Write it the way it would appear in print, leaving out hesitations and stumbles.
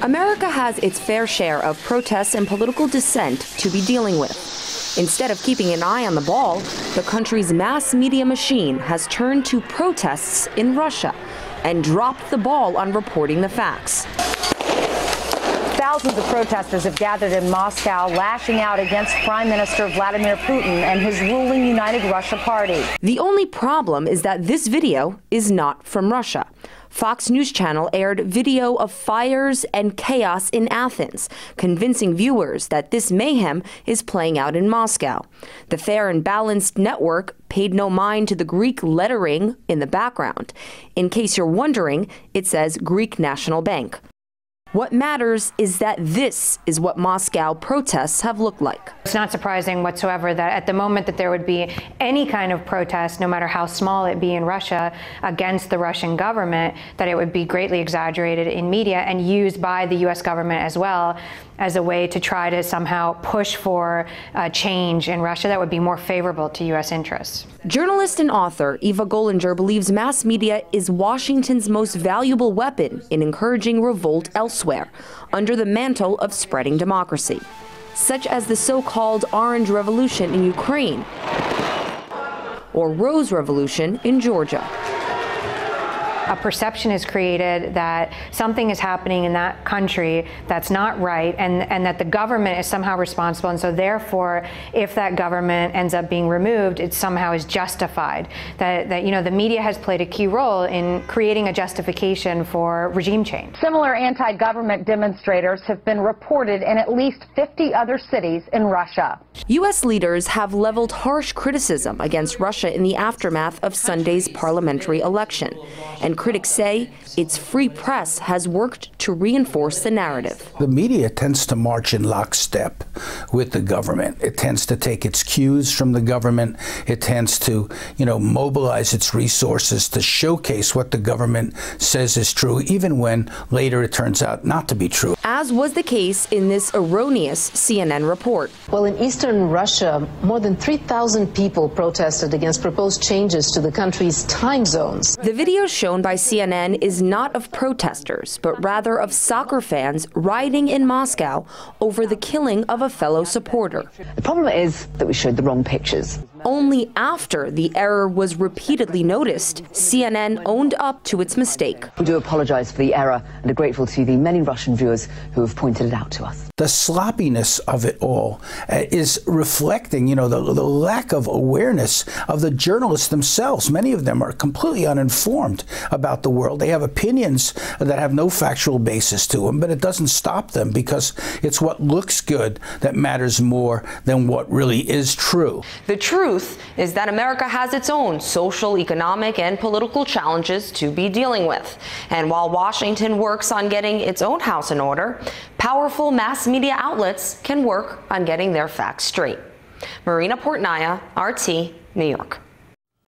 America has its fair share of protests and political dissent to be dealing with. Instead of keeping an eye on the ball, the country's mass media machine has turned to protests in Russia and dropped the ball on reporting the facts. Thousands of protesters have gathered in Moscow, lashing out against Prime Minister Vladimir Putin and his ruling United Russia Party. The only problem is that this video is not from Russia. Fox News Channel aired video of fires and chaos in Athens, convincing viewers that this mayhem is playing out in Moscow. The Fair and Balanced network paid no mind to the Greek lettering in the background. In case you're wondering, it says Greek National Bank. What matters is that this is what Moscow protests have looked like. It's not surprising whatsoever that at the moment that there would be any kind of protest, no matter how small it be in Russia, against the Russian government, that it would be greatly exaggerated in media and used by the U.S. government as well as a way to try to somehow push for change in Russia that would be more favorable to U.S. interests. Journalist and author Eva Gollinger believes mass media is Washington's most valuable weapon in encouraging revolt elsewhere, under the mantle of spreading democracy, such as the so-called Orange Revolution in Ukraine or Rose Revolution in Georgia. A perception is created that something is happening in that country that's not right, and that the government is somehow responsible, and so therefore if that government ends up being removed, it somehow is justified. That you know, the media has played a key role in creating a justification for regime change. Similar anti-government demonstrators have been reported in at least 50 other cities in Russia. U.S. leaders have leveled harsh criticism against Russia in the aftermath of Sunday's parliamentary election, and critics say its free press has worked to reinforce the narrative. The media tends to march in lockstep with the government. It tends to take its cues from the government. It tends to, mobilize its resources to showcase what the government says is true, even when later it turns out not to be true. As was the case in this erroneous CNN report. Well, in eastern Russia, more than 3,000 people protested against proposed changes to the country's time zones. The video shown by CNN is not of protesters, but rather of soccer fans rioting in Moscow over the killing of a fellow supporter. The problem is that we showed the wrong pictures. Only after the error was repeatedly noticed, CNN owned up to its mistake. We do apologize for the error and are grateful to the many Russian viewers who have pointed it out to us. The sloppiness of it all is reflecting, the lack of awareness of the journalists themselves. Many of them are completely uninformed about the world. They have opinions that have no factual basis to them, but it doesn't stop them because it's what looks good that matters more than what really is true. The truth is that America has its own social, economic, and political challenges to be dealing with. And while Washington works on getting its own house in order, powerful mass media outlets can work on getting their facts straight. Marina Portnaya, RT, New York.